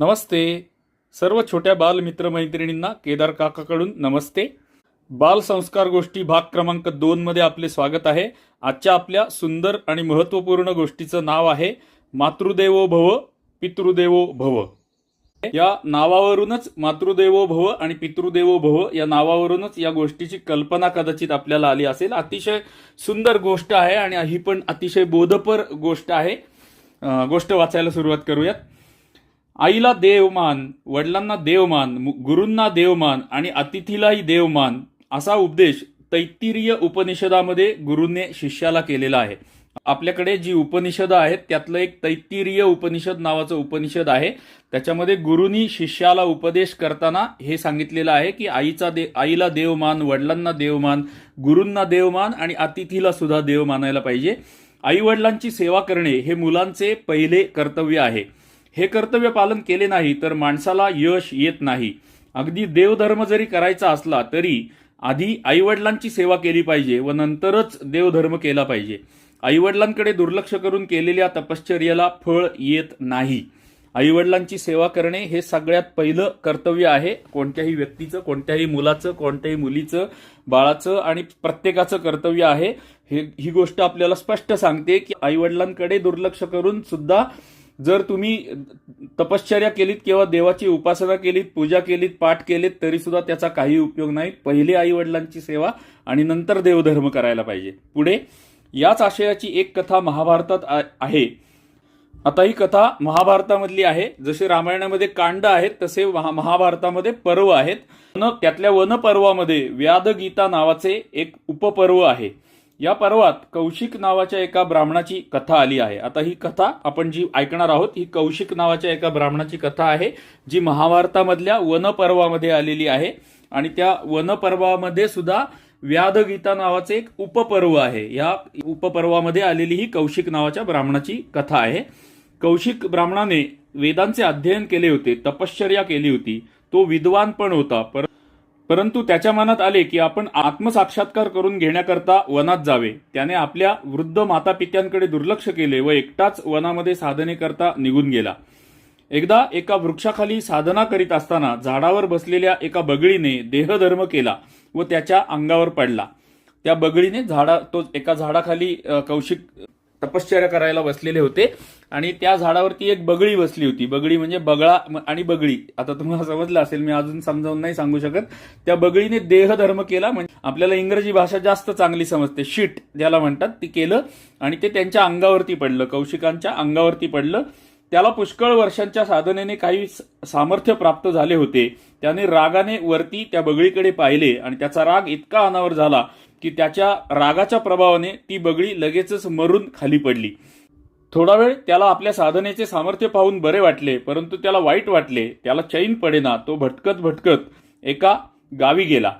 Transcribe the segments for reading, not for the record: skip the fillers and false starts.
नमस्ते. सर्व छोट्या बाल मित्रमैत्रिणींना केदार काकाकडून नमस्ते. बाल संस्कार गोष्टी भाग क्रमांक 2 मध्ये आपले स्वागत आहे. आजच्या आपल्या सुंदर आणि महत्त्वपूर्ण गोष्टीचं नाव आहे मातृदेवो भव पितृदेवो भव. या नावावरूनच मातृदेवो भव आणि पितृदेवो भव या नावावरूनच या गोष्टीची कल्पना कदाचित आपल्याला आली असेल. अतिशय सुंदर गोष्ट आहे आणि ही पण अतिशय बोधपर गोष्ट आहे. गोष्ट वाचायला सुरुवात करूयात. आईला देवमान, वडिलांना देवमान, गुरूंना देवमान आणि अतिथीलाही देवमान असा उपदेश तैत्तिरीय उपनिषदामध्ये गुरूने शिष्याला केलेला आहे. आपल्याकडे जी उपनिषद आहेत त्यातलं एक तैत्तिरीय उपनिषद नावाचं उपनिषद आहे. त्याच्यामध्ये गुरूंनी शिष्याला उपदेश करताना हे सांगितलेलं आहे की आईला देवमान, वडिलांना देवमान, गुरूंना देवमान आणि अतिथीला सुद्धा देव मानायला पाहिजे. आई वडिलांची सेवा करणे हे मुलांचे पहिले कर्तव्य आहे. हे कर्तव्य पालन केले नाही तर माणसाला यश येत नाही. अगदी देवधर्म जरी करायचा असला तरी आधी आईवडिलांची सेवा केली पाहिजे व नंतरच देवधर्म केला पाहिजे. आईवडिलांकडे दुर्लक्ष करून केलेल्या तपश्चर्याला फळ येत नाही. आईवडिलांची सेवा करणे हे सगळ्यात पहिलं कर्तव्य आहे. कोणत्याही व्यक्तीचं, कोणत्याही मुलाचं, कोणत्याही मुलीचं, बाळाचं आणि प्रत्येकाचं कर्तव्य आहे. ही गोष्ट आपल्याला स्पष्ट सांगते की आईवडिलांकडे दुर्लक्ष करून सुद्धा जर तुम्ही तपश्चर्या केलीत किंवा देवाची उपासना केलीत, पूजा केलीत, पाठ केलीत तरी सुद्धा त्याचा काही उपयोग नाही. पहिले आई वडिलांची सेवा आणि नंतर देवधर्म करायला पाहिजे. पुढे याच आशयाची एक कथा महाभारतात आहे. आता ही कथा महाभारतामधली आहे. जसे रामायणामध्ये कांड आहेत तसे महाभारतामध्ये पर्व आहेत. त्यातल्या वनपर्वामध्ये व्यादगीता नावाचे एक उपपर्व आहे. या पर्वात कौशिक नावाच्या एका ब्राह्मणाची कथा आली आहे. आता ही कथा आपण जी ऐकणार आहोत ही कौशिक नावाच्या एका ब्राह्मणाची कथा आहे जी महाभारतामधल्या वनपर्वामध्ये आलेली आहे. आणि त्या वनपर्वामध्ये सुद्धा व्यादगीता नावाचे एक उपपर्व आहे. या उपपर्वामध्ये आलेली ही कौशिक नावाच्या ब्राह्मणाची कथा आहे. कौशिक ब्राह्मणाने वेदांचे अध्ययन केले होते, तपश्चर्या केली होती, तो विद्वान पण होता. परंतु त्याच्या मनात आले की आपण आत्मसाक्षात्कार करून घेण्याकरता वनात जावे. त्याने आपल्या वृद्ध मातापित्यांकडे दुर्लक्ष केले व एकटाच वनामध्ये साधनेकरता निघून गेला. एकदा एका वृक्षाखाली साधना करीत असताना झाडावर बसलेल्या एका बगळीने देहधर्म केला व त्याच्या अंगावर पडला. त्या बगळीने एका झाडाखाली कौशिक तपश्चर्या करायला बसलेले होते आणि त्या झाडावरती एक बगळी बसली होती. बगळी म्हणजे बगळा आणि बगळी. आता तुम्हाला समजलं असेल, मी अजून समजावून नाही सांगू शकत. त्या बगळीने देहधर्म केला. म्हणजे आपल्याला इंग्रजी भाषा जास्त चांगली समजते, शीट ज्याला म्हणतात, ती केलं आणि ते त्यांच्या अंगावरती पडलं, कौशिकांच्या अंगावरती पडलं. त्याला पुष्कळ वर्षांच्या साधनेने काही सामर्थ्य प्राप्त झाले होते. त्याने रागाने वरती त्या बगळीकडे पाहिले आणि त्याचा राग इतका अनावर झाला की त्याच्या रागाच्या प्रभावाने ती बगळी लगेचच मरून खाली पडली. थोडा वेळ त्याला आपल्या साधनेचे सामर्थ्य पाहून बरे वाटले, परंतु त्याला वाईट वाटले. त्याला चैन पडेना. तो भटकत भटकत एका गावी गेला.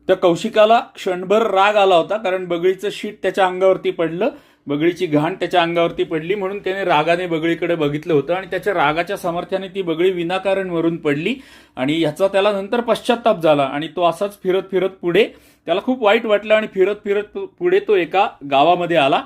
त्या कौशिकाला क्षणभर राग आला होता, कारण बगळीचं शीट त्याच्या अंगावरती पडलं, बगळीची घाण त्याच्या अंगावरती पडली, म्हणून त्याने रागाने बगळीकडे बघितलं होतं आणि त्याच्या रागाच्या सामर्थ्याने ती बगळी विनाकारण मरून पडली. आणि याचा त्याला नंतर पश्चाताप झाला आणि तो असाच फिरत फिरत पुढे, त्याला खूप वाईट वाटलं आणि फिरत फिरत पुढे तो एका गावामध्ये आला.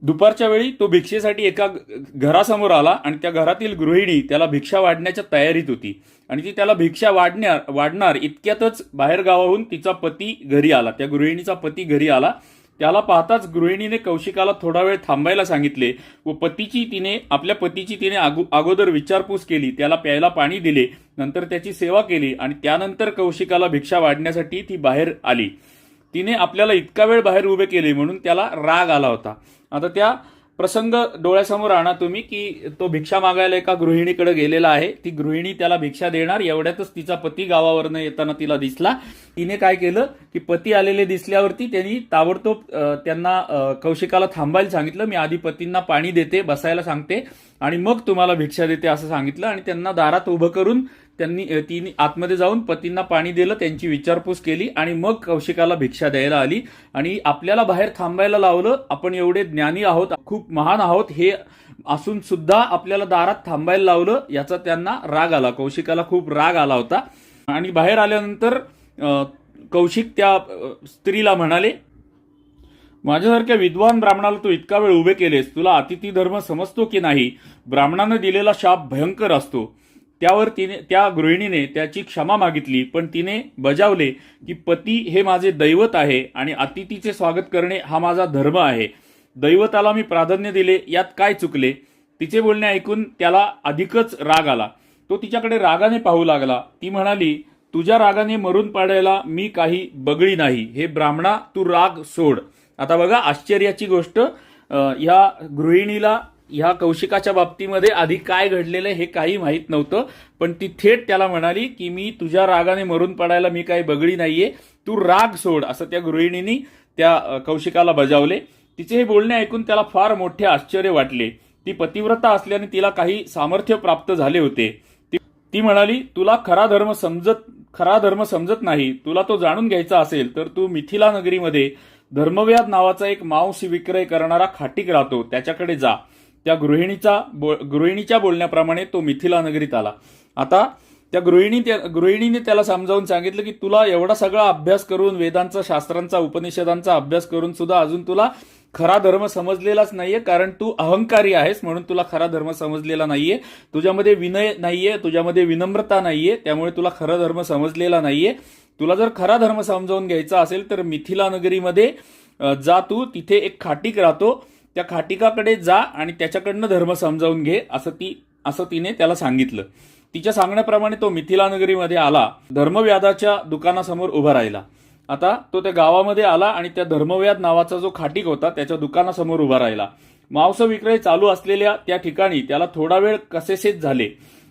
दुपारच्या वेळी तो भिक्षेसाठी एका घरासमोर आला आणि त्या घरातील गृहिणी त्याला भिक्षा वाढण्याच्या तयारीत होती आणि ती त्याला भिक्षा वाढणार इतक्यातच बाहेर गावाहून तिचा पती घरी आला. त्या गृहिणीचा पती घरी आला. त्याला पाहताच गृहिणीने कौशिकाला थोडा वेळ थांबायला सांगितले व आपल्या पतीची तिने अगोदर विचारपूस केली, त्याला प्यायला पाणी दिले, नंतर त्याची सेवा केली आणि त्यानंतर कौशिकाला भिक्षा वाढण्यासाठी ती बाहेर आली. तिने आपल्याला इतका वेळ बाहेर उभे केले म्हणून त्याला राग आला होता. आता त्या प्रसंग डोळ्यासमोर आणा तुम्ही की तो भिक्षा मागायला एका गृहिणीकडे गेलेला आहे. ती गृहिणी त्याला भिक्षा देणार, एवढ्यातच तिचा पती गावावरनं येताना तिला दिसला. तिने काय केलं की पती आलेले दिसल्यावरती त्यांनी ताबडतोब त्यांना कौशिकाला थांबायला सांगितलं. मी आधी पतींना पाणी देते, बसायला सांगते आणि मग तुम्हाला भिक्षा देते असं सांगितलं. आणि त्यांना दारात उभं करून तिने आतमध्ये जाऊन पतींना पाणी दिलं, त्यांची विचारपूस केली आणि मग कौशिकाला भिक्षा द्यायला आली. आणि आपल्याला बाहेर थांबायला लावलं. आपण एवढे ज्ञानी आहोत, खूप महान आहोत हे असून सुद्धा आपल्याला दारात थांबायला लावलं, याचा त्यांना राग आला. कौशिकाला खूप राग आला होता. आणि बाहेर आल्यानंतर कौशिक त्या स्त्रीला म्हणाले, माझ्यासारख्या विद्वान ब्राह्मणाला तू इतका वेळ उभे केलेस, तुला अतिथी धर्म समजतो की नाही? ब्राह्मणाने दिलेला शाप भयंकर असतो. त्यावर त्या गृहिणीने त्याची क्षमा मागितली, पण तिने बजावले की पती हे माझे दैवत आहे आणि अतिथीचे स्वागत करणे हा माझा धर्म आहे. दैवताला मी प्राधान्य दिले, यात काय चुकले? तिचे बोलणे ऐकून त्याला अधिकच राग आला. तो तिच्याकडे रागाने पाहू लागला. ती म्हणाली, तुझ्या रागाने मरून पाडायला मी काही बगळी नाही. हे ब्राह्मणा, तू राग सोड. आता बघा, आश्चर्याची गोष्ट, ह्या गृहिणीला ह्या कौशिकाच्या बाबतीमध्ये आधी काय घडलेलं हे काही माहीत नव्हतं, पण ती थेट त्याला म्हणाली की मी तुझ्या रागाने मरून पडायला मी काही बगळी नाहीये, तू राग सोड, असं त्या गृहिणीने त्या कौशिकाला बजावले. तिचे हे बोलणे ऐकून त्याला फार मोठे आश्चर्य वाटले. ती पतिव्रता असल्याने तिला काही सामर्थ्य प्राप्त झाले होते. ती म्हणाली, तुला खरा धर्म समजत नाही. तुला तो जाणून घ्यायचा असेल तर तू मिथिला नगरीमध्ये धर्मव्याध नावाचा एक मांस विक्रय करणारा खाटीक राहतो, त्याच्याकडे जा. त्या गृहिणीच्या बोलण्याप्रमाणे तो मिथिला नगरीत आला. आता त्या गृहिणीने त्याला समजावून सांगितलं की तुला एवढा सगळा अभ्यास करून, वेदांचा, शास्त्रांचा, उपनिषदांचा अभ्यास करून सुद्धा अजून तुला खरा धर्म समजलेलाच नाहीये, कारण तू अहंकारी आहेस, म्हणून तुला खरा धर्म समजलेला नाहीये. तुझ्यामध्ये विनय नाहीये, तुझ्यामध्ये विनम्रता नाहीये, त्यामुळे तुला खरा धर्म समजलेला नाहीये. तुला जर खरा धर्म समजावून घ्यायचा असेल तर मिथिला नगरीमध्ये जा तू, तिथे एक खाटीक राहतो, त्या खाटिकाकडे जा आणि त्याच्याकडनं धर्म समजावून घे, असं तिने त्याला सांगितलं. तिच्या सांगण्याप्रमाणे तो मिथिला नगरीमध्ये आला. धर्मव्याधाच्या दुकानासमोर उभा राहिला. आता तो त्या गावामध्ये आला आणि त्या धर्मव्याध नावाचा जो खाटीक होता त्याच्या दुकानासमोर उभा राहिला. मांस विक्रय चालू असलेल्या त्या ठिकाणी त्याला थोडा वेळ कसेसेच झाले.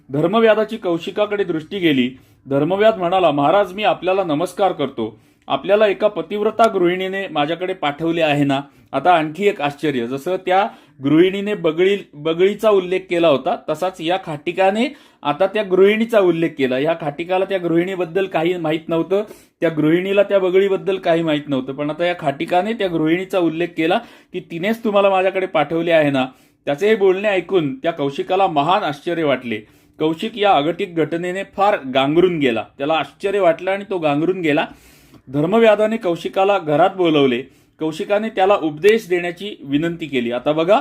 धर्मव्याधाची कौशिकाकडे दृष्टी गेली. धर्मव्याध म्हणाला, महाराज, मी आपल्याला नमस्कार करतो. आपल्याला एका पतिव्रता गृहिणीने माझ्याकडे पाठवले आहे ना. आता आणखी एक आश्चर्य, जसं त्या गृहिणीने बगळीचा उल्लेख केला होता, तसाच या खाटिकाने आता त्या गृहिणीचा उल्लेख केला. या खाटिकाला त्या गृहिणीबद्दल काही माहीत नव्हतं, त्या गृहिणीला त्या बगळीबद्दल काही माहीत नव्हतं, पण आता या खाटिकाने त्या गृहिणीचा उल्लेख केला की तिनेच तुम्हाला माझ्याकडे पाठवले आहे ना. त्याचे हे बोलणे ऐकून त्या कौशिकाला महान आश्चर्य वाटले. कौशिक या अघटित घटनेने फार गांगरून गेला. त्याला आश्चर्य वाटलं आणि तो गांगरून गेला. धर्मव्याधाने कौशिकाला घरात बोलवले. कौशिकाने त्याला उपदेश देण्याची विनंती केली. आता बघा,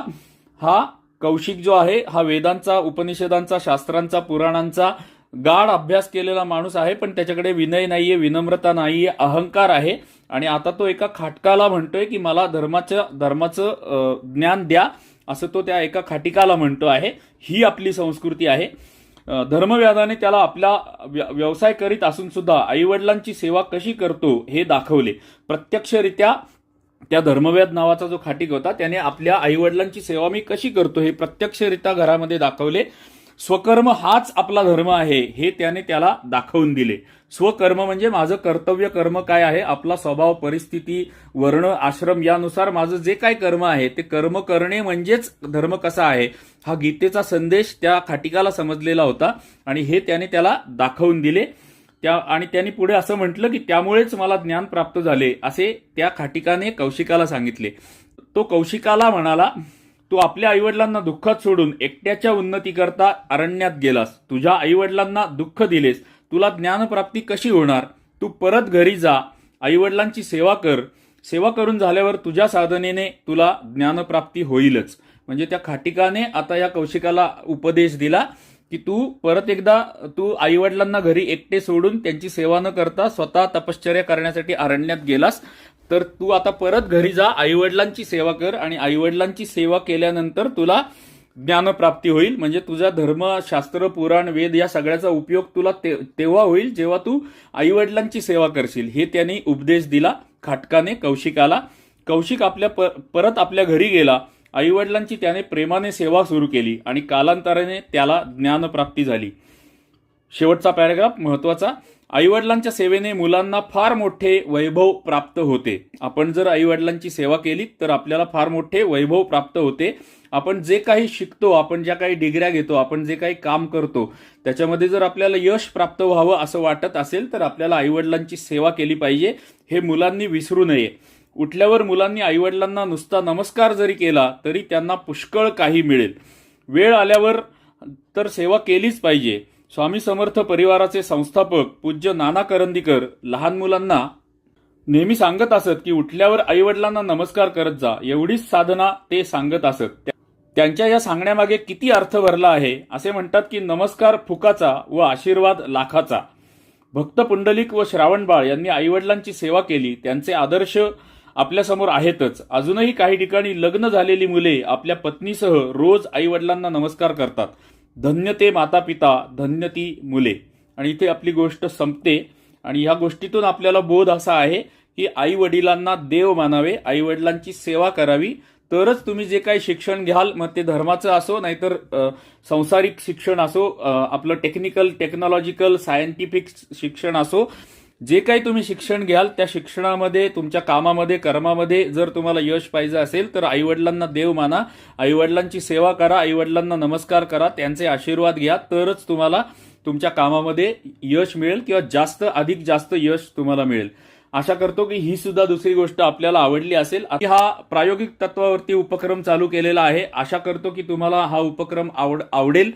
हा कौशिक जो आहे हा वेदांचा, उपनिषदांचा, शास्त्रांचा, पुराणांचा गाढ अभ्यास केलेला माणूस आहे, पण त्याच्याकडे विनय नाहीये, विनम्रता नाहीये, अहंकार आहे. आणि आता तो एका खाटकाला म्हणतोय की मला धर्माचं ज्ञान द्या, असं तो त्या एका खाटिकाला म्हणतो आहे. ही आपली संस्कृती आहे. धर्मव्याधाने त्याला आपला व्यवसाय करीत असून सुद्धा आईवडिलांची सेवा कशी करतो हे दाखवले. प्रत्यक्षरित्या त्या धर्मव्याध नावाचा जो खाटीक होता त्याने आपल्या आईवडिलांची सेवा मी कशी करतो हे प्रत्यक्षरित्या घरामध्ये दाखवले. स्वकर्म हाच आपला धर्म आहे हे त्याने त्याला दाखवून दिले. स्वकर्म म्हणजे माझं कर्तव्य कर्म काय आहे, आपला स्वभाव, परिस्थिती, वर्ण, आश्रम यानुसार माझं जे काय कर्म आहे ते कर्म करणे म्हणजेच धर्म कसा आहे, हा गीतेचा संदेश त्या खाटिकाला समजलेला होता आणि हे त्याने त्याला दाखवून दिले. आणि त्यांनी पुढे असं म्हटलं की त्यामुळेच मला ज्ञान प्राप्त झाले, असे त्या खाटिकाने कौशिकाला सांगितले. तो कौशिकाला म्हणाला, तू आपल्या आईवडिलांना दुःखात सोडून एकट्याच्या उन्नतीकरता अरण्यात गेलास. तुझ्या आईवडिलांना दुःख दिलेस. तुला ज्ञानप्राप्ती कशी होणार? तू परत घरी जा, आईवडिलांची सेवा कर. सेवा करून झाल्यावर तुझ्या साधनेने तुला ज्ञानप्राप्ती होईलच. म्हणजे त्या खाटिकाने आता या कौशिकाला उपदेश दिला की तू परत एकदा तू आईवडिलांना घरी एकटे सोडून त्यांची सेवा न करता स्वतः तपश्चर्या करण्यासाठी अरण्यात गेलास, तर तू आता परत घरी जा, आईवडिलांची सेवा कर आणि आईवडिलांची सेवा केल्यानंतर तुला ज्ञानप्राप्ती होईल. म्हणजे तुझा धर्म, शास्त्र, पुराण, वेद या सगळ्याचा उपयोग तुला तेव्हा होईल जेव्हा तू आईवडिलांची सेवा करशील. हे त्यांनी उपदेश दिला खाटकाने कौशिकाला. कौशिक परत आपल्या घरी गेला. आईवडिलांची त्याने प्रेमाने सेवा सुरू केली आणि कालांतराने त्याला ज्ञानप्राप्ती झाली. शेवटचा पॅराग्राफ महत्वाचा. आईवडिलांच्या सेवेने मुलांना फार मोठे वैभव प्राप्त होते. आपण जर आईवडिलांची सेवा केली तर आपल्याला फार मोठे वैभव प्राप्त होते. आपण जे काही शिकतो, आपण ज्या काही डिग्र्या घेतो, आपण जे काही काम करतो त्याच्यामध्ये जर आपल्याला यश प्राप्त व्हावं असं वाटत असेल तर आपल्याला आईवडिलांची सेवा केली पाहिजे. हे मुलांनी विसरू नये. उठल्यावर मुलांनी आईवडिलांना नुसता नमस्कार जरी केला तरी त्यांना पुष्कळ काही मिळेल. वेळ आल्यावर तर सेवा केलीच पाहिजे. स्वामी समर्थ परिवाराचे संस्थापक पूज्य नाना करंदीकर लहान मुलांना नेहमी सांगत असत की उठल्यावर आईवडिलांना नमस्कार करत जा. एवढीच साधना ते सांगत असत. त्यांच्या या सांगण्यामागे किती अर्थ भरला आहे. असे म्हणतात की नमस्कार फुकाचा व आशीर्वाद लाखाचा. भक्त पुंडलिक व श्रावणबाळ यांनी आईवडिलांची सेवा केली. त्यांचे आदर्श आपल्यासमोर आहेतच. अजूनही काही ठिकाणी लग्न झालेली मुले आपल्या पत्नीसह रोज आईवडिलांना नमस्कार करतात. धन्य ते माता पिता, धन्य ती मुले. आणि इथे आपली गोष्ट संपते. आणि ह्या गोष्टीतून आपल्याला बोध असा आहे की आई वडिलांना देव मानावे, आई वडिलांची सेवा करावी, तरच तुम्ही जे काही शिक्षण घ्याल, मग ते धर्माचं असो नाहीतर संसारिक शिक्षण असो, आपलं टेक्निकल टेक्नॉलॉजिकल सायंटिफिक शिक्षण असो, जे काही तुम्ही शिक्षण घ्याल त्या शिक्षणामध्ये, तुमच्या कामामध्ये, कर्मामध्ये जर तुम्हाला यश पाहिजे असेल तर आईवडिलांना देव माना, आईवडिलांची सेवा करा, आईवडिलांना नमस्कार करा, त्यांचे आशीर्वाद घ्या, तरच तुम्हाला तुमच्या कामामध्ये यश मिळेल किंवा अधिक जास्त यश तुम्हाला मिळेल. आशा करतो की ही सुद्धा दुसरी गोष्ट आपल्याला आवडली असेल. हा प्रायोगिक तत्वावरती उपक्रम चालू केलेला आहे. आशा करतो की तुम्हाला हा उपक्रम आवडेल.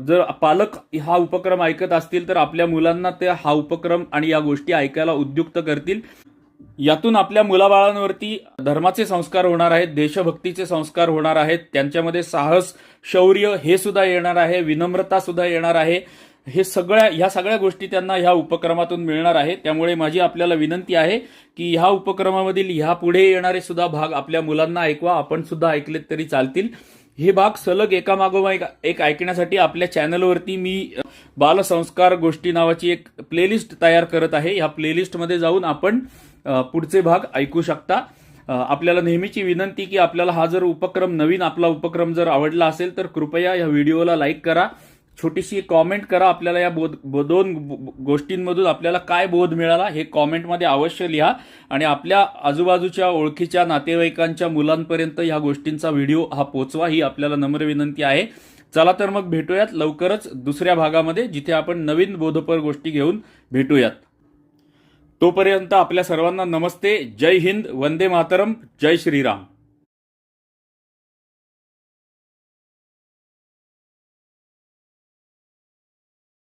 जर पालक हा उपक्रम ऐकत असतील तर आपल्या मुलांना ते हा उपक्रम आणि या गोष्टी ऐकायला उद्युक्त करतील. यातून आपल्या मुलाबाळांवरती धर्माचे संस्कार होणार आहेत, देशभक्तीचे संस्कार होणार आहेत, त्यांच्यामध्ये साहस, शौर्य हे सुद्धा येणार आहे, विनम्रता सुद्धा येणार आहे. ह्या सगळ्या गोष्टी त्यांना ह्या उपक्रमातून मिळणार आहे. त्यामुळे माझी आपल्याला विनंती आहे की ह्या उपक्रमामधील ह्या पुढे येणारे सुद्धा भाग आपल्या मुलांना ऐकवा. आपण सुद्धा ऐकलेत तरी चालतील. हे भाग सलग एकामागोमाग एक ऐकण्यासाठी आपल्या चॅनलवरती मी बालसंस्कार गोष्टी नावाची एक प्लेलिस्ट तयार करत आहे. ह्या प्लेलिस्टमध्ये जाऊन आपण पुढचे भाग ऐकू शकता. आपल्याला नेहमीची विनंती की आपल्याला हा जर उपक्रम, नवीन आपला उपक्रम जर आवडला असेल तर कृपया या व्हिडिओला लाईक करा, छोटीशी कॉमेंट करा. आपल्याला या दोन गोष्टींमधून आपल्याला काय बोध मिळाला हे कॉमेंटमध्ये अवश्य लिहा. आणि आपल्या आजूबाजूच्या ओळखीच्या नातेवाईकांच्या मुलांपर्यंत ह्या गोष्टींचा व्हिडिओ हा पोचवा, ही आपल्याला नम्र विनंती आहे. चला तर मग भेटूयात लवकरच दुसऱ्या भागामध्ये, जिथे आपण नवीन बोधपर गोष्टी घेऊन भेटूयात. तोपर्यंत आपल्या सर्वांना नमस्ते. जय हिंद, वंदे मातरम, जय श्रीराम.